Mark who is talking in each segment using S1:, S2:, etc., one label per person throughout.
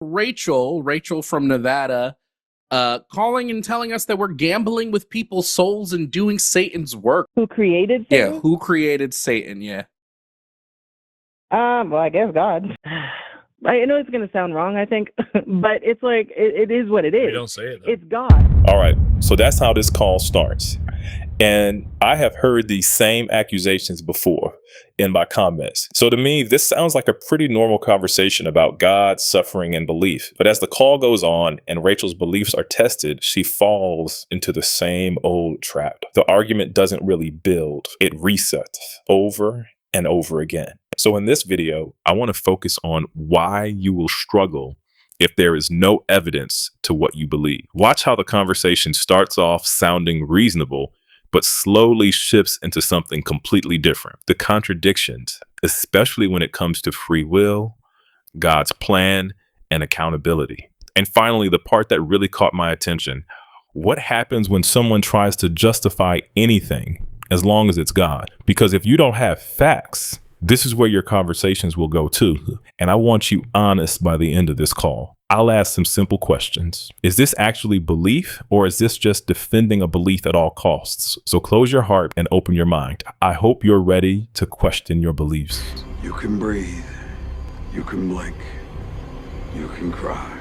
S1: Rachel from Nevada, calling and telling us that we're gambling with people's souls and doing Satan's work.
S2: Who created Satan?
S1: Yeah, who created Satan? Yeah.
S2: Well, I guess God. I know it's going to sound wrong, I think, but it's like, it is what it is.
S3: We don't say it, though.
S2: It's God.
S4: All right, so that's how this call starts. And I have heard these same accusations before in my comments. So to me, this sounds like a pretty normal conversation about God, suffering, and belief. But as the call goes on and Rachel's beliefs are tested, she falls into the same old trap. The argument doesn't really build. It resets over and over again. So in this video, I want to focus on why you will struggle if there is no evidence to what you believe. Watch how the conversation starts off sounding reasonable, but slowly shifts into something completely different. The contradictions, especially when it comes to free will, God's plan, and accountability. And finally, the part that really caught my attention: what happens when someone tries to justify anything as long as it's God? Because if you don't have facts, this is where your conversations will go too. And I want you honest by the end of this call. I'll ask some simple questions. Is this actually belief, or is this just defending a belief at all costs? So close your heart and open your mind. I hope you're ready to question your beliefs.
S5: You can breathe. You can blink. You can cry.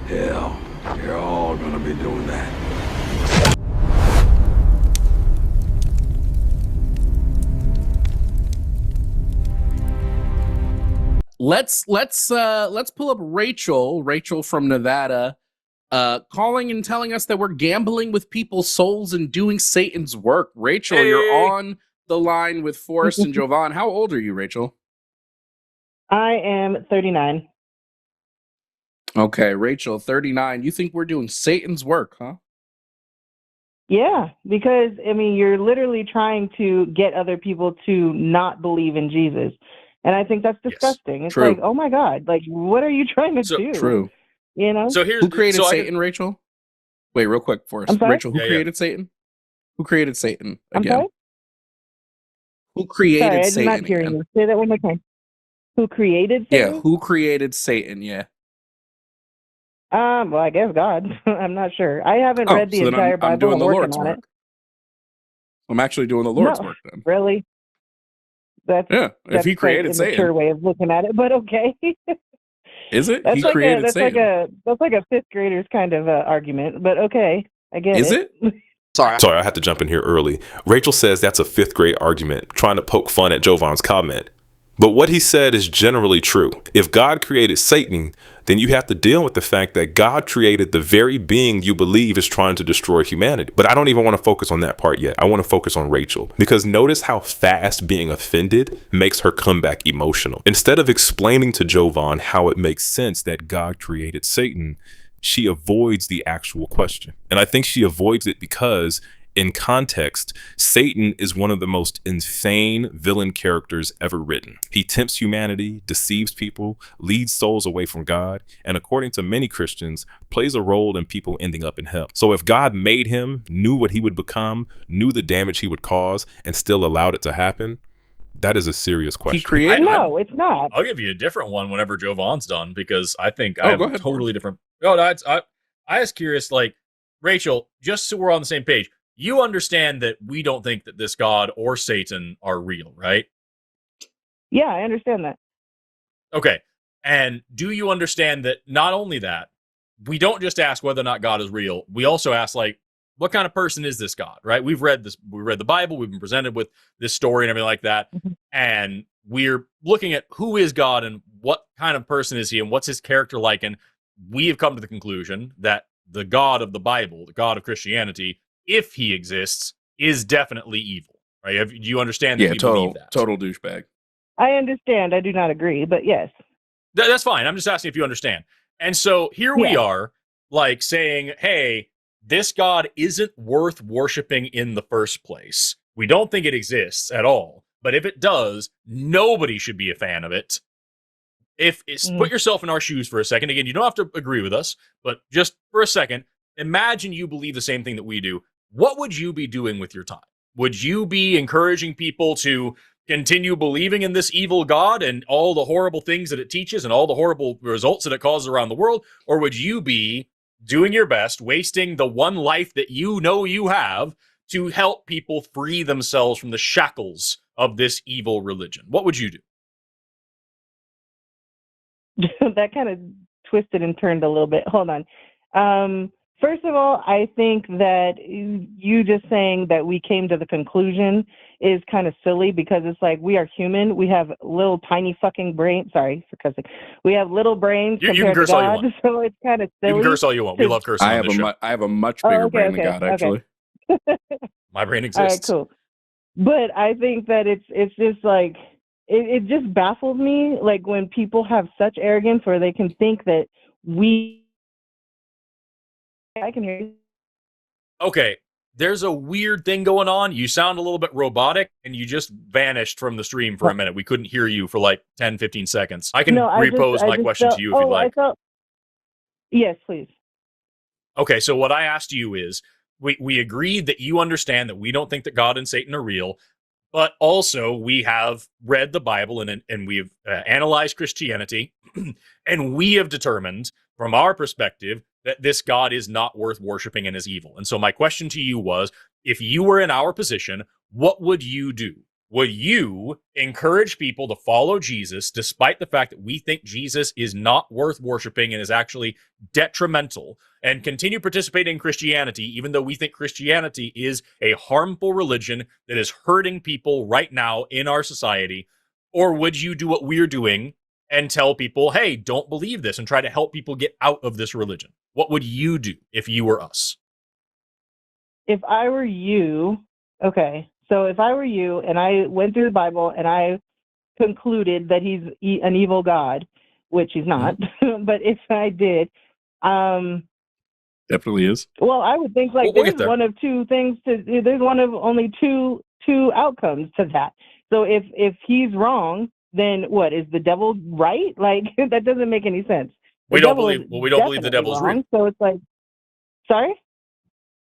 S5: Hell, you're all gonna be doing that.
S1: Let's pull up Rachel from Nevada, calling and telling us that we're gambling with people's souls and doing Satan's work. Rachel,
S3: Hey.
S1: You're on the line with Forrest and Jovan. How old are you, Rachel?
S2: I am 39.
S1: Okay, Rachel, 39. You think we're doing Satan's work, huh?
S2: Yeah, because, I mean, you're literally trying to get other people to not believe in Jesus. And I think that's disgusting. It's
S1: true.
S2: like, oh my God, like, what are you trying to
S3: So-
S2: do?
S1: True.
S2: You know?
S3: So here's
S1: Who created
S3: so I
S1: Satan, Rachel? Wait, real quick, Forrest.
S2: I'm sorry?
S1: Rachel, who
S3: Yeah,
S1: created Satan? Who created Satan
S2: I'm
S1: again?
S2: sorry?
S1: Who created
S2: Sorry, I'm
S1: Satan
S2: not hearing
S1: again?
S2: you. Say that one more time. Who created Satan?
S1: Yeah, who created Satan? Yeah.
S2: Well, I guess God. I'm not sure. I haven't read the
S1: so then
S2: entire
S1: I'm
S2: Bible.
S1: doing
S2: I'm
S1: the
S2: working
S1: Lord's
S2: on
S1: work.
S2: it.
S1: I'm actually doing the Lord's
S2: No.
S1: work then.
S2: Really? That's
S1: Yeah, if
S2: that's
S1: he created
S2: like a mature
S1: Satan.
S2: way of looking at it, but okay.
S1: Is it?
S2: That's
S1: He
S2: like
S1: created
S2: that's
S1: Satan.
S2: like a fifth grader's kind of argument, but okay, I get
S1: Is
S2: it.
S1: it? Sorry.
S4: Sorry, I had to jump in here early. Rachel says that's a fifth grade argument, trying to poke fun at Jovan's comment. But what he said is generally true. If God created Satan, then you have to deal with the fact that God created the very being you believe is trying to destroy humanity. But I don't even want to focus on that part yet. I want to focus on Rachel, because notice how fast being offended makes her comeback emotional. Instead of explaining to Jovan how it makes sense that God created Satan, she avoids the actual question. And I think she avoids it because, in context, Satan is one of the most insane villain characters ever written. He tempts humanity, deceives people, leads souls away from God, and according to many Christians, plays a role in people ending up in hell. So if God made him, knew what he would become, knew the damage he would cause, and still allowed it to happen, that is a serious question.
S1: He created.
S2: No, it's not.
S3: I'll give you a different one whenever Jovan's done, because I think
S1: Oh,
S3: I have
S1: go
S3: a
S1: ahead,
S3: totally different. No, I was curious, like, Rachel, just so we're on the same page, you understand that we don't think that this God or Satan are real, right?
S2: Yeah, I understand that.
S3: Okay. And do you understand that not only that, we don't just ask whether or not God is real, we also ask, like, what kind of person is this God, right? We read the Bible, we've been presented with this story and everything like that, and we're looking at who is God and what kind of person is he and what's his character like, and we have come to the conclusion that the God of the Bible, the God of Christianity, if he exists, is definitely evil, right? Do you understand that
S1: Yeah,
S3: we believe that?
S1: total douchebag.
S2: I understand. I do not agree, but yes.
S3: That's fine. I'm just asking if you understand. And so here we
S2: Yeah.
S3: are, like, saying, hey, this God isn't worth worshiping in the first place. We don't think it exists at all. But if it does, nobody should be a fan of it. Put yourself in our shoes for a second. Again, you don't have to agree with us, but just for a second, imagine you believe the same thing that we do. What would you be doing with your time? Would you be encouraging people to continue believing in this evil God and all the horrible things that it teaches and all the horrible results that it causes around the world? Or would you be doing your best, wasting the one life that you know you have to help people free themselves from the shackles of this evil religion? What would you do?
S2: That kind of twisted and turned a little bit. Hold on. First of all, I think that you just saying that we came to the conclusion is kind of silly, because it's like, we are human. We have little tiny fucking brains. Sorry for cussing. We have little brains
S3: You can
S2: compared to
S3: curse all you
S2: God,
S3: want.
S2: so it's kind of silly.
S3: You can curse all you want. We love cursing on this show.
S1: I have a much bigger brain than God, actually.
S3: My brain
S2: All right,
S3: exists.
S2: cool. But I think that it's just like, it just baffles me, like, when people have such arrogance where they can think that I can hear you.
S3: Okay, there's a weird thing going on. You sound a little bit robotic, and you just vanished from the stream for a minute. We couldn't hear you for like 10, 15 seconds. I can repose my question to you if you'd like.
S2: Yes, please.
S3: Okay, so what I asked you is, we agreed that you understand that we don't think that God and Satan are real, but also we have read the Bible and we've analyzed Christianity, and we have determined from our perspective that this God is not worth worshiping and is evil. And so my question to you was, if you were in our position, what would you do? Would you encourage people to follow Jesus despite the fact that we think Jesus is not worth worshiping and is actually detrimental, and continue participating in Christianity even though we think Christianity is a harmful religion that is hurting people right now in our society? Or would you do what we're doing and tell people, hey, don't believe this, and try to help people get out of this religion? What would you do if you were us?
S2: If I were you, okay. So if I were you and I went through the Bible and I concluded that he's an evil God, which he's not, but if I did,
S1: Definitely is.
S2: well, I would think like
S3: We'll
S2: there's one of two things there's one of only two outcomes to that. So if he's wrong, then what, is the devil right? Like, that doesn't make any sense.
S3: We don't believe the devil is real.
S2: So it's like, sorry?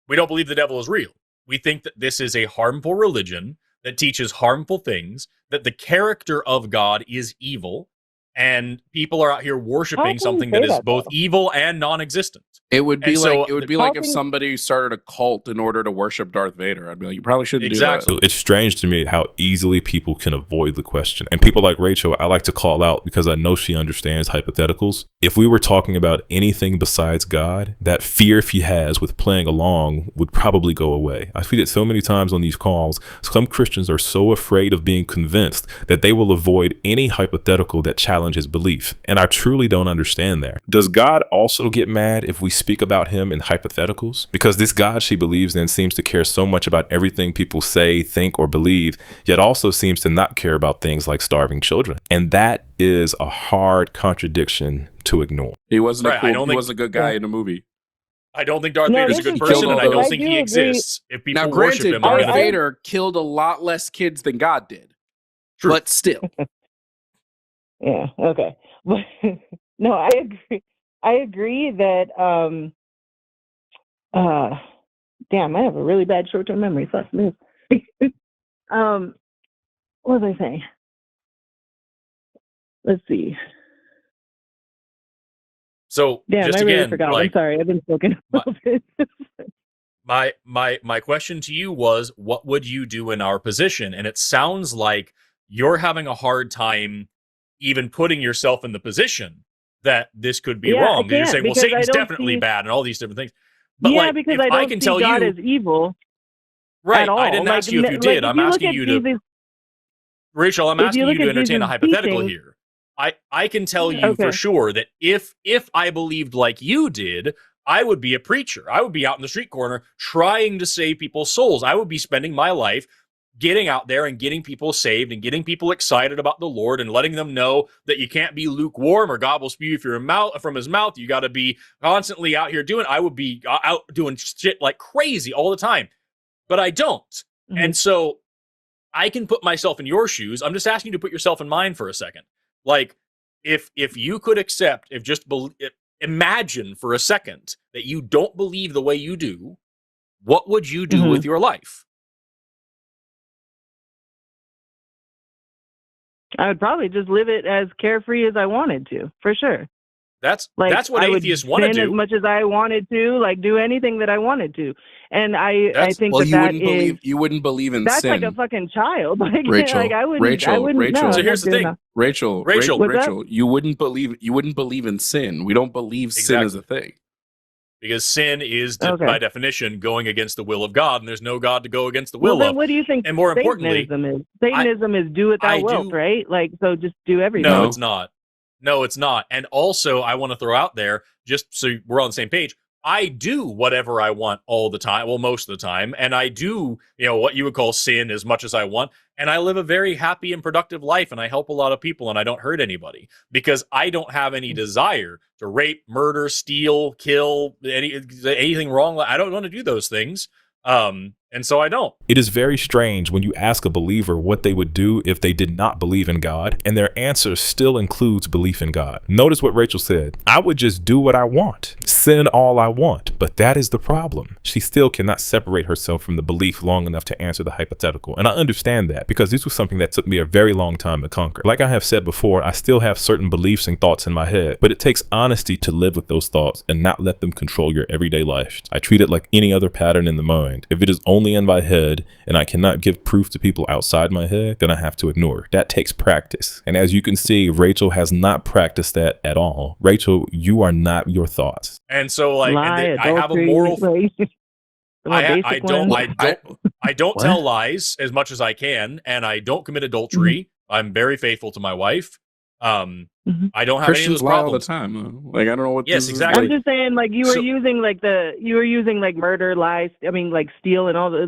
S3: We don't believe the devil is real. We think that this is a harmful religion that teaches harmful things, that the character of God is evil, and people are out here worshiping something that is both evil and non-existent.
S1: It would be like if
S2: can-
S1: somebody started a cult in order to worship Darth Vader. I'd be like, you probably shouldn't do
S3: Exactly.
S1: that.
S4: So it's strange to me how easily people can avoid the question. And people like Rachel, I like to call out because I know she understands hypotheticals. If we were talking about anything besides God, that fear she has with playing along would probably go away. I see it so many times on these calls. Some Christians are so afraid of being convinced that they will avoid any hypothetical that challenges belief. And I truly don't understand that. Does God also get mad if we speak about him in hypotheticals? Because this God she believes in seems to care so much about everything people say, think, or believe, yet also seems to not care about things like starving children. And that is a hard contradiction to ignore.
S1: He wasn't
S3: Right,
S1: he was a good guy in the movie.
S3: I don't think Darth
S2: No,
S3: Vader's a
S2: this
S3: good
S2: is
S3: person,
S1: true.
S3: and I don't
S1: I
S3: think
S2: do
S3: he
S2: agree.
S3: exists if people
S1: Now,
S3: worship
S1: granted,
S3: him.
S1: Darth
S3: on
S1: Vader killed a lot less kids than God did.
S3: True.
S1: But still.
S2: Yeah, okay. But no, I agree. I agree that damn, I have a really bad short-term memory. Fuck me. What was I saying? Let's see.
S3: So
S2: Damn,
S3: just
S2: I really
S3: again,
S2: forgot. I'm
S3: like,
S2: sorry. I've been smoking a little bit.
S3: my question to you was, what would you do in our position? And it sounds like you're having a hard time even putting yourself in the position that this could be
S2: Yeah,
S3: wrong.
S2: I
S3: You're
S2: can't,
S3: saying, well,
S2: because I
S3: Satan's
S2: don't
S3: definitely
S2: see-
S3: bad and all these different things. But
S2: Yeah,
S3: like,
S2: because
S3: if
S2: I don't
S3: can
S2: see
S3: tell
S2: God
S3: you,
S2: as evil
S3: right?
S2: at all.
S3: I didn't ask you if you did. I'm asking you to, Rachel, I'm
S2: if you
S3: asking
S2: look
S3: you to
S2: at
S3: entertain a
S2: Jesus'
S3: hypothetical
S2: teachings-
S3: here. I can tell you for
S2: Okay.
S3: sure that if I believed like you did, I would be a preacher. I would be out in the street corner trying to save people's souls. I would be spending my life getting out there and getting people saved and getting people excited about the Lord and letting them know that you can't be lukewarm or God will spew from his mouth. You got to be constantly out here doing. I would be out doing shit like crazy all the time, but I don't.
S2: Mhm.
S3: And so I can put myself in your shoes. I'm just asking you to put yourself in mine for a second. Like, if you could accept, imagine for a second that you don't believe the way you do, what would you do with your life?
S2: I would probably just live it as carefree as I wanted to, for sure.
S3: That's
S2: Like,
S3: what
S2: I
S3: atheists
S2: would
S3: want to
S2: sin
S3: do.
S2: as much as I wanted to, like do anything that I wanted to. And I think
S1: Well,
S2: that
S1: you wouldn't believe in
S2: that's
S1: sin.
S2: like a fucking child. Like,
S1: Rachel,
S2: like I wouldn't
S1: Rachel.
S2: no.
S3: So
S2: I'm
S3: here's
S2: not
S3: the
S2: doing
S3: thing.
S2: that.
S1: Rachel,
S3: Rachel.
S2: What's
S1: Rachel, you wouldn't believe in sin. We don't believe sin is a thing.
S3: Because sin is,
S2: Okay.
S3: by definition, going against the will of God, and there's no God to go against the
S2: Well,
S3: will
S2: then
S3: of.
S2: what do you think
S3: And more importantly,
S2: Satanism is? Satanism is do what thou
S3: I
S2: wilt,
S3: do-
S2: right? Like, so just do everything.
S3: No,
S1: No.
S3: it's not. No, it's not. And also, I want to throw out there, just so we're on the same page, I do whatever I want all the time, well, most of the time, and I do, what you would call sin as much as I want, and I live a very happy and productive life, and I help a lot of people, and I don't hurt anybody, because I don't have any desire to rape, murder, steal, kill, anything wrong. I don't want to do those things. And so I don't.
S4: It is very strange when you ask a believer what they would do if they did not believe in God, and their answer still includes belief in God. Notice what Rachel said. I would just do what I want, sin all I want, but that is the problem. She still cannot separate herself from the belief long enough to answer the hypothetical. And I understand that, because this was something that took me a very long time to conquer. Like I have said before, I still have certain beliefs and thoughts in my head, but it takes honesty to live with those thoughts and not let them control your everyday life. I treat it like any other pattern in the mind. If it is only in my head and I cannot give proof to people outside my head, then I have to ignore it. That takes practice. And as you can see, Rachel has not practiced that at all. Rachel, you are not your thoughts.
S3: And so, like,
S2: Lie,
S3: I have a
S2: adultery,
S3: moral.
S2: like, the more
S3: I
S2: basic
S3: don't.
S2: ones.
S3: I don't
S1: What?
S3: tell lies as much as I can, and I don't commit adultery. I'm very faithful to my wife.
S2: Mhm.
S3: I don't have
S1: Christians
S3: any of
S1: lie
S3: those
S1: all the
S3: problems.
S1: time. Like, I don't know what.
S3: Yes,
S1: this
S3: exactly.
S1: Is
S2: I'm just saying, like, you were
S3: So-
S2: using like murder, lies. I mean, like steal and all the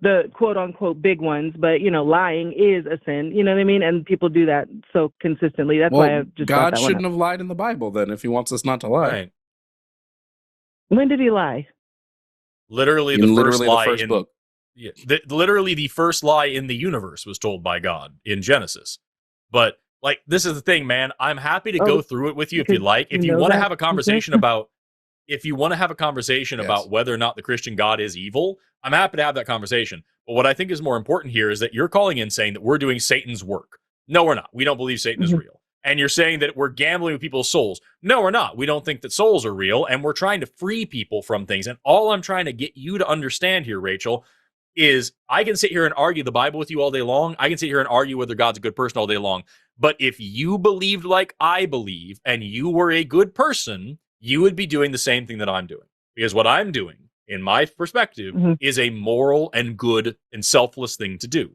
S2: the quote unquote big ones. But lying is a sin. You know what I mean? And people do that so consistently. That's why I
S1: well,
S2: just brought
S1: God
S2: that one
S1: shouldn't
S2: up.
S1: have lied in the Bible then if He wants us not to lie.
S3: Right.
S2: When did he lie?
S3: Literally,
S1: In
S3: the
S1: literally
S3: first
S1: the
S3: lie
S1: first
S3: in
S1: book.
S3: Yeah, literally the first lie in the universe was told by God in Genesis. But like, this is the thing, man. I'm happy to go through it with you if you
S2: because
S3: like.
S2: you
S3: If you
S2: know
S3: want to
S2: that,
S3: have a conversation about, if you want to have a conversation
S1: Yes.
S3: about whether or not the Christian God is evil, I'm happy to have that conversation. But what I think is more important here is that you're calling in saying that we're doing Satan's work. No, we're not. We don't believe Satan is real. And you're saying that we're gambling with people's souls. No, we're not. We don't think that souls are real, and we're trying to free people from things. And all I'm trying to get you to understand here, Rachel, is I can sit here and argue the Bible with you all day long. I can sit here and argue whether God's a good person all day long. But if you believed like I believe and you were a good person, you would be doing the same thing that I'm doing. Because what I'm doing, in my perspective, is a moral and good and selfless thing to do.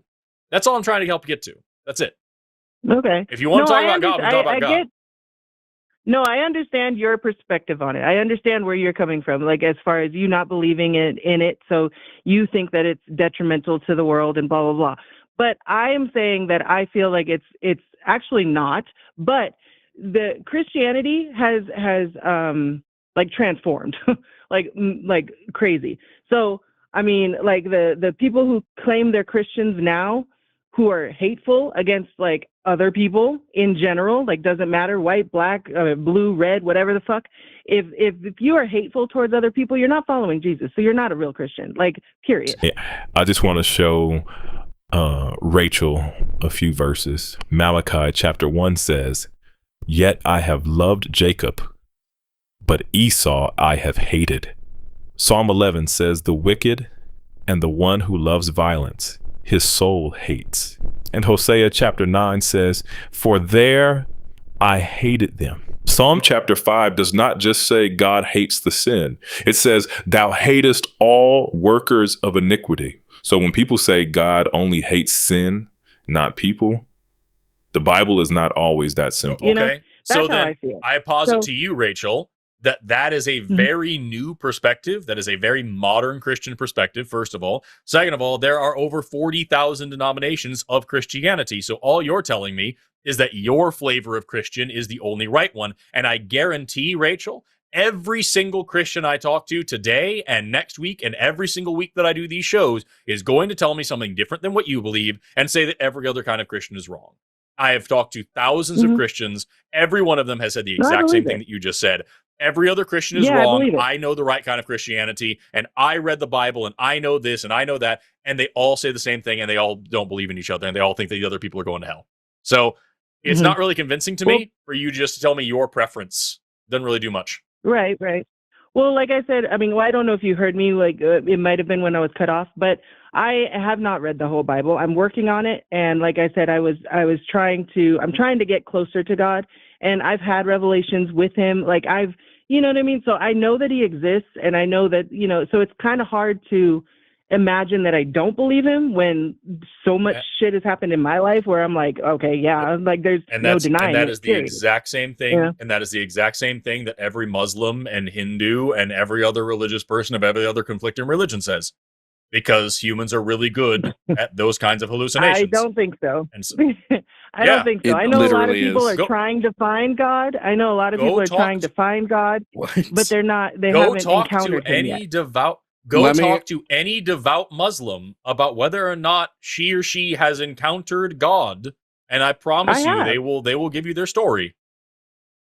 S3: That's all I'm trying to help you get to. That's it.
S2: Okay.
S3: If you want to talk about God, we can talk about God.
S2: No, I understand your perspective on it. I understand where you're coming from, like as far as you not believing in it, so you think that it's detrimental to the world and blah blah blah. But I am saying that I feel like it's actually not. But the Christianity has like transformed, like crazy. So I mean, like the people who claim they're Christians now, who are hateful against like other people in general, like doesn't matter, white, black, blue, red, whatever the fuck. If you are hateful towards other people, you're not following Jesus. So you're not a real Christian, like period.
S4: Yeah, I just want to show Rachel a few verses. Malachi chapter 1 says, "Yet I have loved Jacob, but Esau I have hated." Psalm 11 says, "The wicked and the one who loves violence, his soul hates." And Hosea chapter 9 says, "For there I hated them." Psalm chapter 5 does not just say God hates the sin. It says, "Thou hatest all workers of iniquity." So when people say God only hates sin, not people, the Bible is not always that simple.
S2: You know,
S3: Okay. So
S2: that's how
S3: then
S2: I feel.
S3: I posit
S2: So-
S3: to you, Rachel, that is a very new perspective. That is a very modern Christian perspective, first of all. Second of all, there are over 40,000 denominations of Christianity. So all you're telling me is that your flavor of Christian is the only right one. And I guarantee, Rachel, every single Christian I talk to today and next week and every single week that I do these shows is going to tell me something different than what you believe and say that every other kind of Christian is wrong. I have talked to thousands of Christians. Every one of them has said the exact same thing that you just said. Every other Christian is wrong. I know the right kind of Christianity, and I read the Bible, and I know this, and I know that, and they all say the same thing, and they all don't believe in each other, and they all think that the other people are going to hell. So it's
S2: Mhm.
S3: not really convincing to
S2: Well-
S3: me for you just to tell me your preference. Doesn't really do much.
S2: Right. Well, like I said, I mean, I don't know if you heard me. Like, it might have been when I was cut off, but I have not read the whole Bible. I'm working on it, and like I said, I'm trying to get closer to God, and I've had revelations with Him. Like you know what I mean. So I know that He exists, and I know that So it's kind of hard to imagine that I don't believe Him when so much shit has happened in my life where I'm like, okay, yeah, like there's no denying
S3: that
S2: it,
S3: is the
S2: period.
S3: exact same thing.
S2: Yeah.
S3: And that is the exact same thing that every Muslim and Hindu and every other religious person of every other conflicting religion says, because humans are really good at those kinds of hallucinations.
S2: I don't think so.
S3: And so,
S2: I don't think so.
S1: it
S2: I know a lot of
S1: literally
S2: people
S1: is.
S2: are trying to find God. I know a lot of
S3: Go
S2: people are
S3: talk
S2: trying
S3: to-
S2: to find God,
S1: What?
S2: but they're not. They
S3: go
S2: haven't
S3: talk to
S2: encountered Him
S3: any
S2: yet.
S3: devout. Talk to any devout Muslim about whether or not she or she has encountered God, and I promise
S2: I
S3: you,
S2: have.
S3: they will give you their story.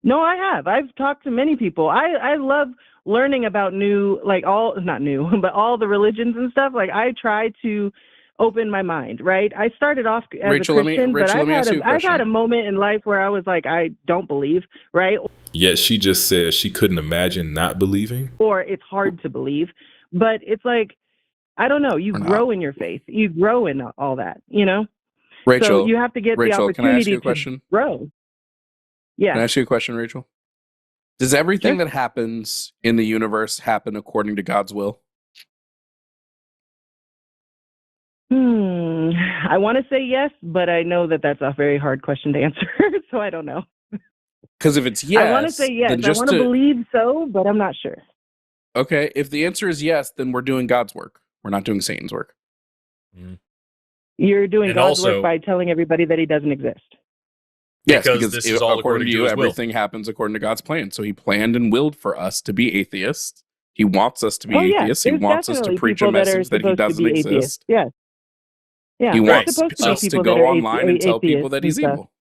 S2: No, I have. I've talked to many people. I love learning about not new, but all the religions and stuff. Like I try to open my mind, right? I started off as
S1: Rachel,
S2: a Christian, but
S1: let me ask you a
S2: I've had
S1: question.
S2: a moment in life where I was like, I don't believe, right?
S4: Yet she just said she couldn't imagine not believing.
S2: Or it's hard to believe, but it's like, I don't know. You
S1: Or
S2: grow
S1: not.
S2: in your faith. You grow in all that,
S1: Rachel,
S2: So you have to get the
S1: Rachel, can I ask
S2: opportunity
S1: you a
S2: to
S1: question?
S2: grow.
S1: Can
S2: Yeah.
S1: I ask you a question, Rachel? Does everything
S2: Sure.
S1: that happens in the universe happen according to God's will?
S2: I want to say yes, but I know that that's a very hard question to answer, so I don't know.
S1: Because if it's yes,
S2: I want to say yes.
S1: then
S2: I
S1: just
S2: want to believe so, but I'm not sure.
S1: okay. If the answer is yes, then we're doing God's work. We're not doing Satan's work.
S2: You're doing
S3: And
S2: God's
S3: also-
S2: work by telling everybody that He doesn't exist.
S1: Yes,
S3: Because this is all according
S1: to
S3: to
S1: you,
S3: his will.
S1: everything happens according to God's plan. So He planned and willed for us to be atheists. He wants us to be atheists. He
S2: There's
S1: wants us to
S2: definitely
S1: preach a
S2: people that are
S1: message that He
S2: supposed to
S1: doesn't
S2: be atheists.
S1: exist.
S2: Yes. Yeah.
S1: He
S2: there's
S1: wants
S2: supposed to be
S1: us to
S2: people
S1: go
S2: that are
S1: online and tell people
S2: atheists
S1: that He's
S2: and stuff.
S1: evil.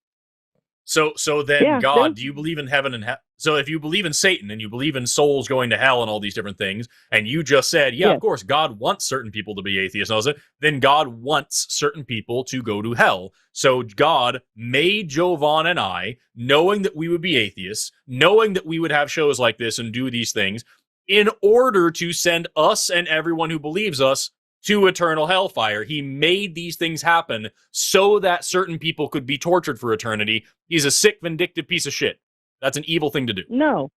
S3: So then,
S2: Yeah,
S3: God,
S2: there's-
S3: do you believe in heaven and hell? So if you believe in Satan and you believe in souls going to hell and all these different things, and you just said, yeah,
S2: Yeah.
S3: of course, God wants certain people to be atheists, and all that, then God wants certain people to go to hell. So God made Jovan and I, knowing that we would be atheists, knowing that we would have shows like this and do these things, in order to send us and everyone who believes us to eternal hellfire. He made these things happen so that certain people could be tortured for eternity. He's a sick, vindictive piece of shit. That's an evil thing to do.
S2: No.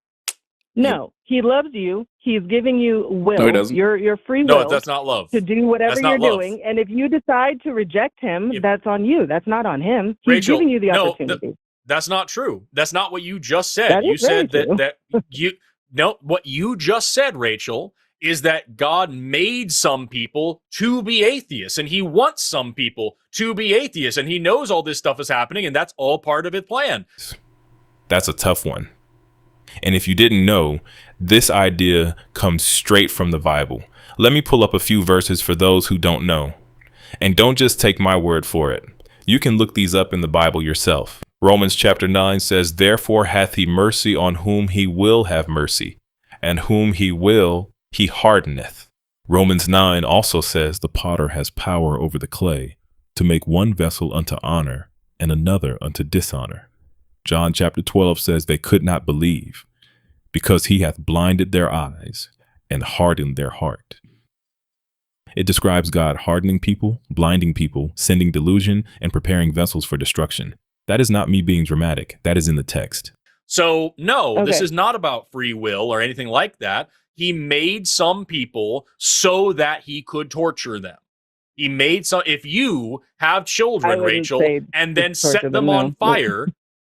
S2: He loves you. He's giving you will.
S1: No, He doesn't.
S2: Your free
S3: No,
S2: will
S3: that's not love.
S2: to do whatever
S3: That's
S2: you're
S3: not love.
S2: doing. And if you decide to reject Him,
S3: If-
S2: that's on you. That's not on Him. He's
S3: Rachel,
S2: giving you the
S3: no,
S2: opportunity.
S3: That's not true. That's not what you just said.
S2: That
S3: You
S2: is very
S3: said that
S2: true.
S3: that you no, what you just said, Rachel, is that God made some people to be atheists, and He wants some people to be atheists, and He knows all this stuff is happening, and that's all part of His plan.
S4: That's a tough one. And if you didn't know, this idea comes straight from the Bible. Let me pull up a few verses for those who don't know. And don't just take my word for it. You can look these up in the Bible yourself. Romans chapter 9 says, "Therefore hath He mercy on whom He will have mercy, and whom He will, He hardeneth." Romans 9 also says the potter has power over the clay to make one vessel unto honor and another unto dishonor. John chapter 12 says they could not believe because He hath blinded their eyes and hardened their heart. It describes God hardening people, blinding people, sending delusion, and preparing vessels for destruction. That is not me being dramatic. That is in the text.
S3: So, no, this
S2: Okay.
S3: is not about free will or anything like that. He made some people so that He could torture them. He made some, if you have
S2: I
S3: children,
S2: wouldn't
S3: Rachel,
S2: say
S3: and then
S2: torture
S3: set them
S2: them,
S3: on
S2: no.
S3: fire,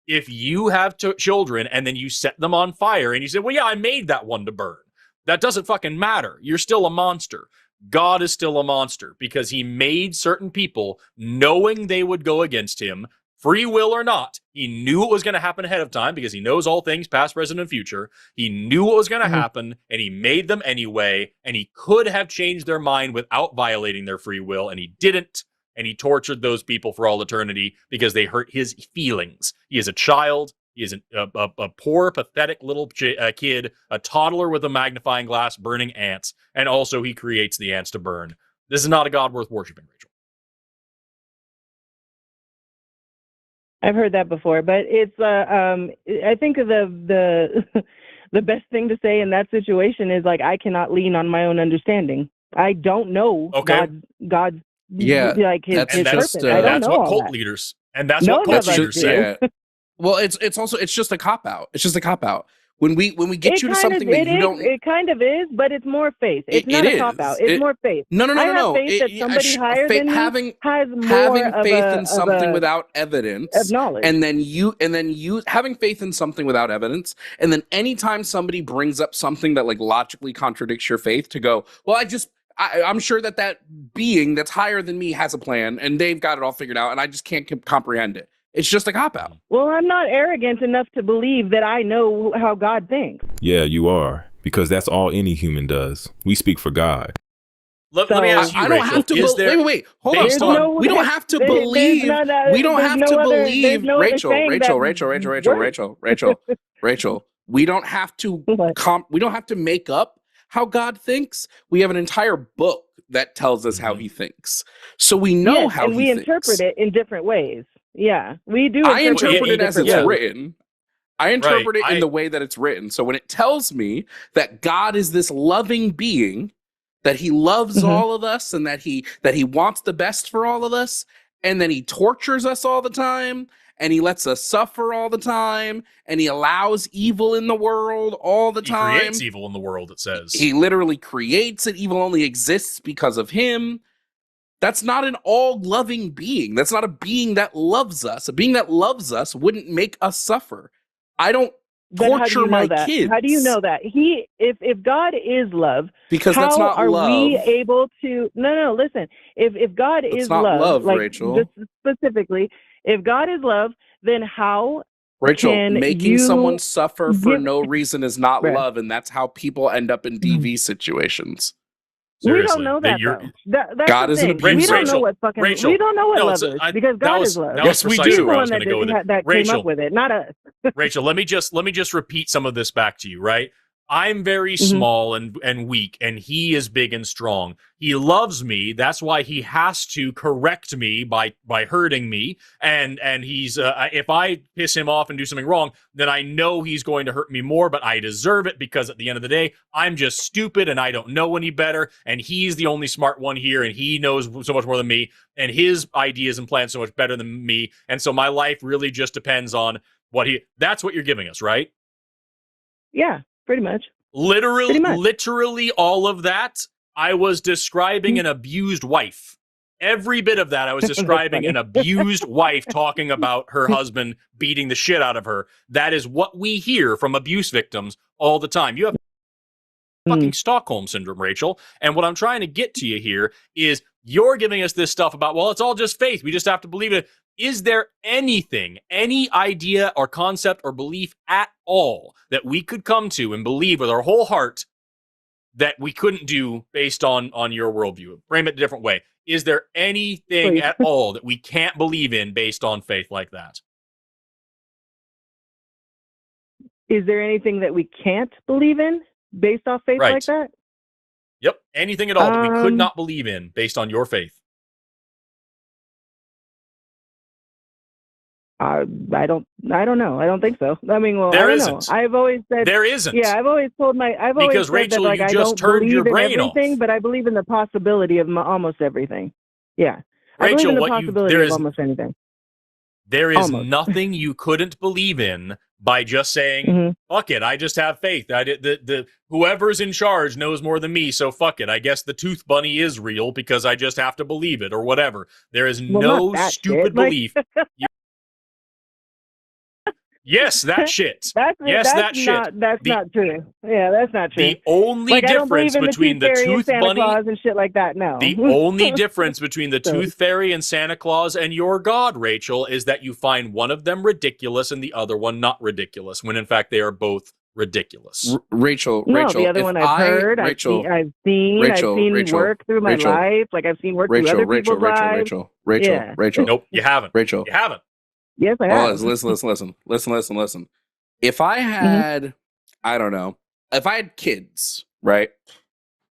S3: if you have children and then you set them on fire and you say, well, yeah, I made that one to burn. That doesn't fucking matter. You're still a monster. God is still a monster because He made certain people knowing they would go against Him, free will or not. He knew what was going to happen ahead of time because He knows all things, past, present, and future. He knew what was going to happen, and He made them anyway, and He could have changed their mind without violating their free will, and He didn't, and He tortured those people for all eternity because they hurt His feelings. He is a child. He is a poor, pathetic little kid, a toddler with a magnifying glass burning ants, and also He creates the ants to burn. This is not a God worth worshiping, Rachel.
S2: I've heard that before, but it's I think the the best thing to say in that situation is like, I cannot lean on my own understanding. I don't know
S3: Okay.
S2: God's
S1: Yeah,
S2: like his
S1: that's
S2: purpose.
S1: just,
S2: I don't
S3: That's
S2: know
S3: what
S2: all
S3: cult
S2: that.
S3: leaders, and that's
S2: None
S3: what cult
S2: of us
S3: leaders
S2: do.
S3: say.
S1: yeah. Well, it's also it's just a cop out. It's just a cop out. When we get you to something that you don't.
S2: It kind of is, but it's more faith. It's
S1: It
S2: not a cop out. It's more faith.
S1: No,
S2: I have faith that somebody higher than me has more
S1: having
S2: of
S1: faith
S2: a,
S1: in something
S2: of
S1: without evidence,
S2: of knowledge.
S1: and then you having faith in something without evidence, and then anytime somebody brings up something that like logically contradicts your faith, to go, well, I'm sure that being that's higher than me has a plan, and they've got it all figured out, and I just can't comprehend it. It's just a cop out.
S2: Well, I'm not arrogant enough to believe that I know how God thinks.
S4: Yeah, you are, because that's all any human does. We speak for God.
S3: Let me ask you,
S1: I don't
S3: Rachel,
S1: have to wait. Hold on. We don't have to believe. We don't have to believe. Rachel. We don't have to. We don't have to make up how God thinks. We have an entire book that tells us how He thinks, so we know how.
S2: And
S1: he
S2: we
S1: thinks.
S2: interpret it in different ways. Yeah, we do.
S1: I interpret it as it's written. I interpret it in
S3: the
S1: the way that it's written. So when it tells me that God is this loving being, that He loves all of us, and that he wants the best for all of us, and then He tortures us all the time, and He lets us suffer all the time, and He allows evil in the world all the time.
S3: He creates evil in the world, it says.
S1: He literally creates it. Evil only exists because of Him. That's not an all-loving being. That's not a being that loves us. A being that loves us wouldn't make us suffer. I don't torture my kids.
S2: How do you know that? If God is love,
S1: because that's not
S2: are
S1: love.
S2: we able to? No. Listen, if God
S1: That's
S2: is
S1: not love,
S2: like,
S1: Rachel.
S2: just specifically, if God is love, then how?
S1: Rachel, making someone suffer for no reason is not
S2: Right.
S1: love, and that's how people end up in DV situations.
S3: Seriously,
S2: we don't know that though. That's
S1: God
S2: the
S1: is an
S2: thing.
S1: abuser.
S2: We don't know what fucking.
S3: Rachel,
S2: we don't know what
S3: no,
S2: love is because God is love.
S1: Yes, we
S3: precisely
S1: do.
S3: where I
S2: He's
S3: was
S2: the
S3: going to go with it.
S2: that
S3: Rachel,
S2: came up with it, not us.
S3: Rachel, let me just repeat some of this back to you, right? I'm very small and weak, and he is big and strong. He loves me. That's why he has to correct me by hurting me. And he's if I piss him off and do something wrong, then I know he's going to hurt me more, but I deserve it because at the end of the day, I'm just stupid and I don't know any better. And he's the only smart one here, and he knows so much more than me, and his ideas and plans so much better than me. And so my life really just depends on that's what you're giving us, right?
S2: Yeah. Pretty much.
S3: Literally all of that, I was describing an abused wife. Every bit of that, I was describing an abused wife talking about her husband beating the shit out of her. That is what we hear from abuse victims all the time. You have fucking Stockholm Syndrome, Rachel. And what I'm trying to get to you here is you're giving us this stuff about, well, it's all just faith. We just have to believe it. Is there anything, any idea or concept or belief at all that we could come to and believe with our whole heart that we couldn't do based on your worldview? Frame it a different way. Is there anything at all that we can't believe in based on faith like that?
S2: Is there anything that we can't believe in based off faith like that?
S3: Yep. Anything at all that we could not believe in based on your faith.
S2: I don't know. I don't think so. I mean, well,
S3: there
S2: I don't
S3: isn't.
S2: know. I've always said
S3: there isn't.
S2: Yeah, I've always
S3: because
S2: said
S3: Rachel,
S2: that, like,
S3: you
S2: I
S3: just
S2: don't
S3: turned your
S2: believe
S3: brain
S2: in everything,
S3: off.
S2: but I believe in the possibility of almost everything. Yeah,
S3: Rachel,
S2: I believe in the possibility of almost anything.
S3: There is nothing you couldn't believe in by just saying, fuck it, I just have faith. Whoever's in charge knows more than me, so fuck it. I guess the tooth bunny is real because I just have to believe it or whatever. There is no stupid belief. Yes, that shit.
S2: That's not true. Yeah, that's not true.
S3: The only difference between the tooth bunny
S2: and shit like that, no.
S3: The only difference between the tooth fairy and Santa Claus and your God, Rachel, is that you find one of them ridiculous and the other one not ridiculous, when in fact they are both ridiculous.
S1: Rachel,
S2: the other one I've heard, I've seen work through my life. Like, I've seen work through other people's lives.
S1: Rachel.
S3: Nope, you haven't.
S1: Rachel.
S3: You haven't.
S2: Yes, I have.
S1: Listen. If I had, I don't know, if I had kids, right?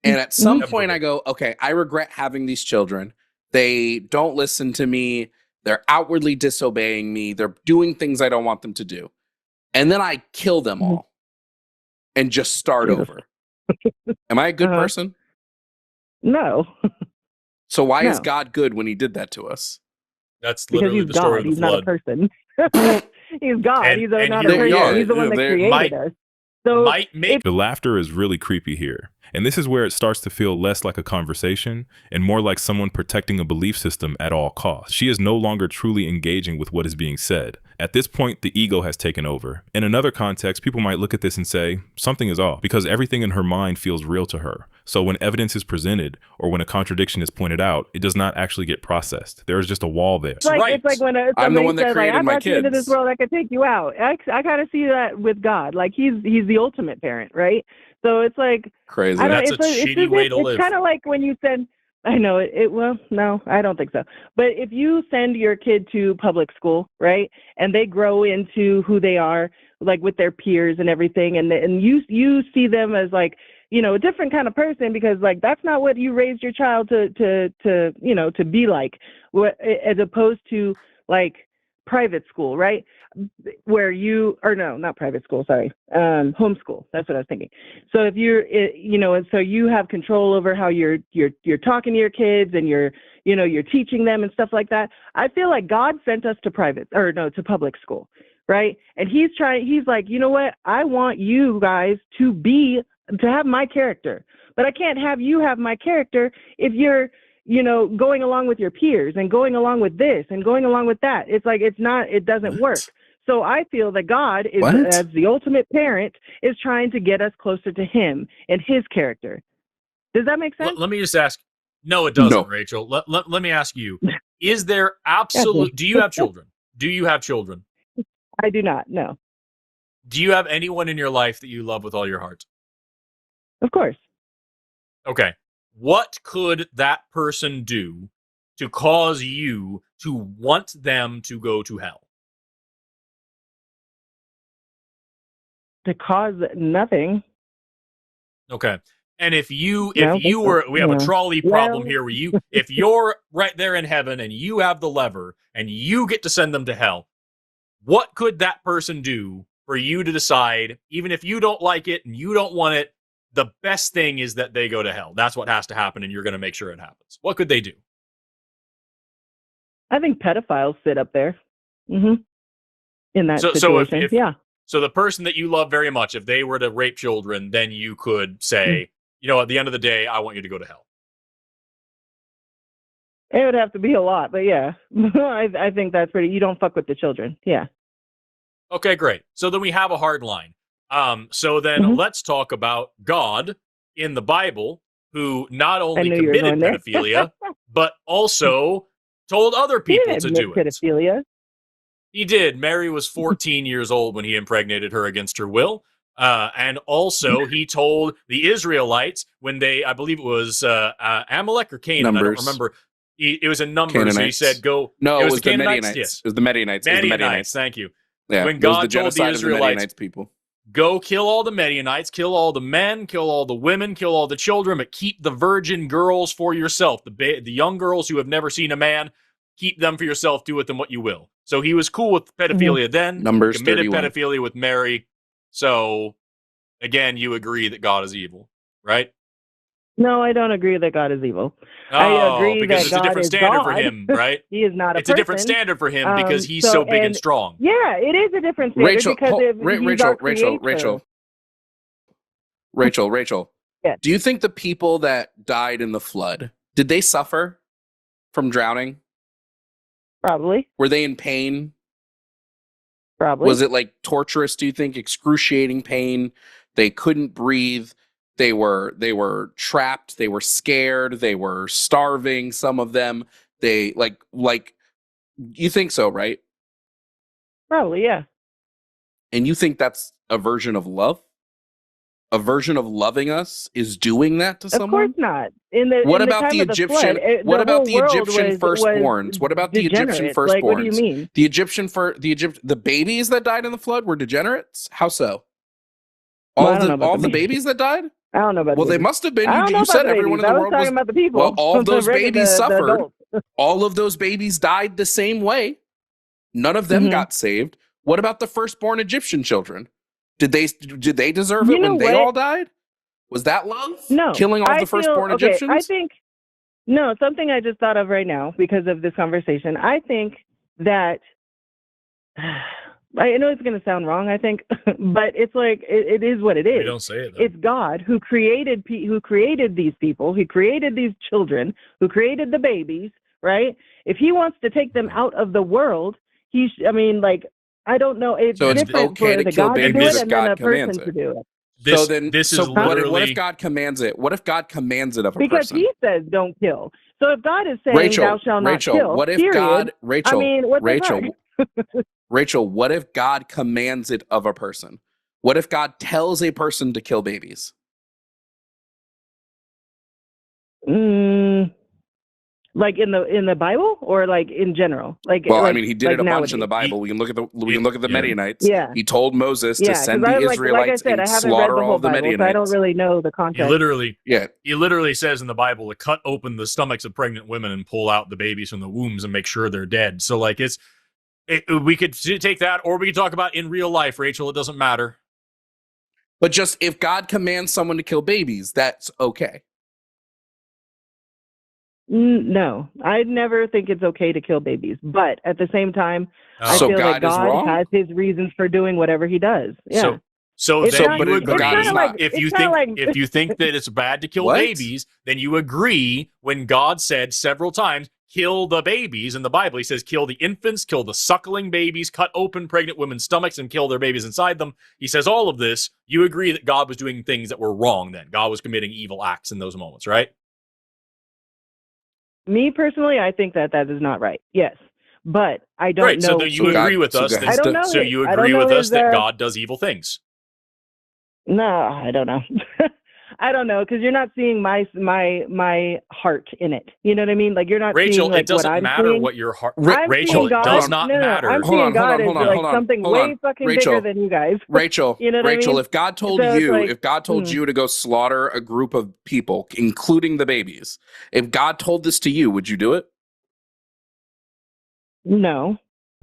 S1: And at some point I go, okay, I regret having these children. They don't listen to me. They're outwardly disobeying me. They're doing things I don't want them to do. And then I kill them all and just start over. Am I a good person?
S2: No.
S1: So why is
S2: No.
S1: God good when he did that to us?
S3: That's
S2: Because
S3: literally
S2: he's
S3: the
S2: God.
S3: story of the
S2: He's
S3: flood.
S2: not a person. He's God.
S3: And-
S2: He's
S3: and
S2: not
S3: here
S2: a
S3: we
S2: person.
S3: are.
S2: He's the one that
S1: There-
S2: created
S3: might-
S2: us. So
S3: Might make
S4: The laughter is really creepy here. And this is where it starts to feel less like a conversation and more like someone protecting a belief system at all costs. She is no longer truly engaging with what is being said. At this point, the ego has taken over. In another context, people might look at this and say, something is off, because everything in her mind feels real to her. So when evidence is presented or when a contradiction is pointed out, it does not actually get processed. There is just a wall there.
S2: it's like,
S3: right.
S2: it's like when
S1: I'm the
S2: somebody
S1: one that
S2: says, like,
S1: created
S2: I
S1: my
S2: brought you into this
S1: kids.
S2: world, I could take you out. I kind of see that with God. Like he's the ultimate parent, right? So it's like,
S1: Crazy.
S2: I don't.
S3: That's
S2: It's
S3: a
S2: like,
S3: shitty way to live.
S2: It's kind of like when you send. I know it. Well, no, I don't think so. But if you send your kid to public school, right, and they grow into who they are, like with their peers and everything, and you see them as like, you know, a different kind of person because like that's not what you raised your child to you know, to be like, as opposed to like private school, right? Where you, or no, not private school, sorry, homeschool. That's what I was thinking. So if you're, you know, and so you have control over how you're talking to your kids and you're teaching them and stuff like that. I feel like God sent us to to public school, right? And he's like, you know what? I want you guys to have my character, but I can't have you have my character if you're, you know, going along with your peers and going along with this and going along with that. It's like, it doesn't work. So I feel that God is, as the ultimate parent, is trying to get us closer to him and his character. Does that make sense?
S3: Let me just ask. No, it doesn't,
S1: No.
S3: Rachel. Let me ask you. Is there absolute... Do you have children? Do you have children?
S2: I do not, no.
S3: Do you have anyone in your life that you love with all your heart?
S2: Of course.
S3: Okay. What could that person do to cause you to want them to go to hell?
S2: To cause nothing.
S3: Okay. And if you
S2: No,
S3: were, we have a
S2: no.
S3: trolley problem
S2: Well-
S3: here where if you're right there in heaven and you have the lever and you get to send them to hell, what could that person do for you to decide, even if you don't like it and you don't want it, the best thing is that they go to hell? That's what has to happen, and you're going to make sure it happens. What could they do?
S2: I think pedophiles sit up there. In that
S3: So
S2: situation.
S3: if
S2: yeah.
S3: So the person that you love very much, if they were to rape children, then you could say, you know, at the end of the day, I want you to go to hell.
S2: It would have to be a lot, but yeah. I think that's pretty, you don't fuck with the children. Yeah.
S3: Okay, great. So then we have a hard line. So then let's talk about God in the Bible, who not only
S2: knew you were
S3: committed
S2: going there.
S3: pedophilia, but also told other
S2: He
S3: people
S2: didn't
S3: to
S2: admit
S3: do it.
S2: pedophilia.
S3: He did. Mary was 14 years old when he impregnated her against her will. And also he told the Israelites when I believe it was Amalek or Canaan,
S1: Numbers.
S3: I don't remember. It was in Numbers. So he
S1: Canaanites.
S3: said, go.
S1: No, it was the
S3: Canaanites?
S1: Midianites.
S3: Yes.
S1: It was the Midianites. It was the Midianites.
S3: Thank you.
S1: Yeah,
S3: When
S1: it was
S3: God
S1: the
S3: told the
S1: genocide of the
S3: Israelites,
S1: Midianites people.
S3: go kill all the Midianites, kill all the men, kill all the women, kill all the children, but keep the virgin girls for yourself. The young girls who have never seen a man, keep them for yourself. Do with them what you will. So he was cool with pedophilia then.
S1: Numbers
S3: committed
S1: 31.
S3: pedophilia with Mary. So, again, you agree that God is evil, right?
S2: No, I don't agree that God is evil.
S3: Oh,
S2: I agree
S3: because
S2: that
S3: it's a
S2: God
S3: different
S2: is
S3: standard for
S2: God.
S3: him, right?
S2: He is not a
S3: It's a different
S2: person.
S3: standard for him because he's so big and strong.
S2: Yeah, it is a different standard
S1: Rachel,
S2: because he's our creator.
S1: Rachel.
S2: Yes.
S1: Do you think the people that died in the flood, did they suffer from drowning?
S2: Probably.
S1: Were they in pain?
S2: Probably.
S1: Was it like torturous, do you think? Excruciating pain? They couldn't breathe. They were trapped. They were scared. They were starving. Some of them, they like, you think so, right?
S2: Probably, yeah.
S1: And you think that's a version of love? A version of loving us is doing that to
S2: Of
S1: someone?
S2: course not.
S1: What
S2: in
S1: about the
S2: time of
S1: Egyptian?
S2: flood,
S1: What
S2: the
S1: about
S2: whole
S1: the
S2: world
S1: Egyptian
S2: was
S1: firstborns? What about the Egyptian
S2: degenerate.
S1: firstborns?
S2: Like, what do you mean?
S1: The babies that died in the flood were degenerates? How so?
S2: Well, I
S1: All
S2: don't know about
S1: the
S2: the
S1: babies that died?
S2: I don't know about
S1: Well,
S2: the
S1: they
S2: babies.
S1: must have been.
S2: I don't know
S1: You
S2: about
S1: said
S2: the
S1: everyone in
S2: babies.
S1: the
S2: I was
S1: world
S2: talking
S1: was.
S2: about the people.
S1: Well, all of those
S2: The
S1: babies
S2: the
S1: suffered.
S2: adults.
S1: All of those babies died the same way. None of them
S2: Mhm.
S1: got saved. What about the firstborn Egyptian children? Did they deserve it
S2: You know
S1: when they
S2: what?
S1: all died? Was that love?
S2: No.
S1: Killing all
S2: I
S1: the
S2: feel
S1: firstborn
S2: okay.
S1: Egyptians?
S2: I think no. Something I just thought of right now because of this conversation. I think that I know it's going to sound wrong. I think, but it's like it is what it
S3: We
S2: is.
S3: don't say it. Then.
S2: It's God who created these people. He created these children. Who created the babies? Right? If He wants to take them out of the world, I mean, like, I don't know. It's
S1: So it's
S2: different
S1: okay
S2: for
S1: to
S2: the
S1: kill
S2: God to do
S1: babies
S2: it
S1: if
S2: and then
S1: God
S2: a person
S1: commands
S2: to
S1: it.
S2: do it.
S3: This,
S1: this
S3: is
S1: what
S3: literally.
S1: if God commands it? What if God commands it of a
S2: Because
S1: person?
S2: He says don't kill. So if God is saying thou shalt not kill,
S1: what if
S2: period,
S1: God, Rachel,
S2: I mean, what the fuck?
S1: Rachel, what if God commands it of a person? What if God tells a person to kill babies?
S2: Like in the Bible or like in general?
S1: Well,
S2: like,
S1: I mean, he did
S2: like
S1: it a bunch in the
S2: nowadays?
S1: Bible. We can look at the
S3: Yeah.
S1: Midianites.
S2: Yeah.
S1: He told Moses to
S2: Yeah,
S1: send
S2: because
S1: the
S2: I like I
S1: Israelites
S2: said,
S1: and
S2: I haven't read
S1: slaughter
S2: the
S1: all
S2: whole
S1: the
S2: Bible, so I don't
S1: Midianites.
S2: really know the
S3: He
S2: context.
S3: literally says in the Bible to cut open the stomachs of pregnant women and pull out the babies from the wombs and make sure they're dead. So like we could take that, or we could talk about in real life, Rachel. It doesn't matter.
S1: But just if God commands someone to kill babies, that's okay.
S2: No, I never think it's okay to kill babies, but at the same time, I
S1: So
S2: feel
S1: God
S2: like
S1: is
S2: God
S1: wrong?
S2: has His reasons for doing whatever He does. Yeah.
S3: So
S2: It's
S3: then
S2: not-
S3: you
S1: but
S3: agree.
S1: God is not.
S3: If
S2: it's
S3: you
S2: kinda
S3: think
S2: like-
S3: if you think that it's bad to kill
S1: What?
S3: babies, then you agree when God said several times, kill the babies in the Bible. He says, kill the infants, kill the suckling babies, cut open pregnant women's stomachs and kill their babies inside them. He says all of this. You agree that God was doing things that were wrong then. God was committing evil acts in those moments, right?
S2: Me personally, I think that is not right. Yes, but I don't
S3: Right.
S2: know.
S3: So then you
S1: God-
S3: agree with
S1: so
S3: us.
S1: God
S3: Then,
S1: has
S2: I don't know.
S3: so
S2: it.
S3: you
S2: I don't
S3: agree
S2: know
S3: with us
S2: his,
S3: that God does evil things.
S2: No, I don't know. I don't know because you're not seeing my heart in it. You know what I mean? Like you're not
S3: Rachel,
S2: seeing like
S3: it doesn't
S2: what I'm
S3: matter
S2: seeing.
S3: what your heart.
S2: I'm
S3: Rachel,
S2: seeing
S3: it
S2: God.
S3: does not
S2: no,
S3: matter.
S2: I'm
S1: Hold
S2: seeing
S1: on,
S2: God
S1: hold
S2: as
S1: on,
S2: like
S1: hold on,
S2: something
S1: hold
S2: way
S1: on.
S2: fucking
S1: Rachel,
S2: bigger than you guys.
S1: Rachel,
S2: You know what I
S1: Rachel,
S2: mean?
S1: if God told
S2: So it's
S1: you,
S2: like,
S1: if God told you to go slaughter a group of people, including the babies, if God told this to you, would you do it?
S2: No.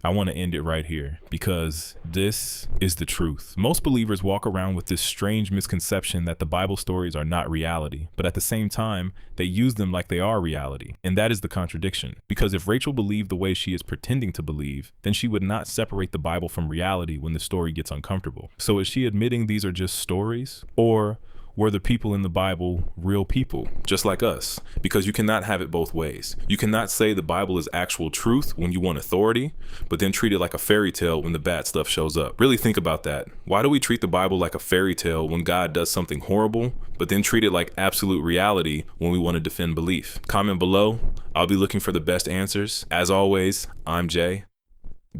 S4: I want to end it right here because this is the truth. Most believers walk around with this strange misconception that the Bible stories are not reality, but at the same time, they use them like they are reality. And that is the contradiction. Because if Rachel believed the way she is pretending to believe, then she would not separate the Bible from reality when the story gets uncomfortable. So is she admitting these are just stories? Or were the people in the Bible real people, just like us? Because you cannot have it both ways. You cannot say the Bible is actual truth when you want authority, but then treat it like a fairy tale when the bad stuff shows up. Really think about that. Why do we treat the Bible like a fairy tale when God does something horrible, but then treat it like absolute reality when we want to defend belief? Comment below. I'll be looking for the best answers. As always, I'm Jay.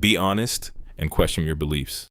S4: Be honest and question your beliefs.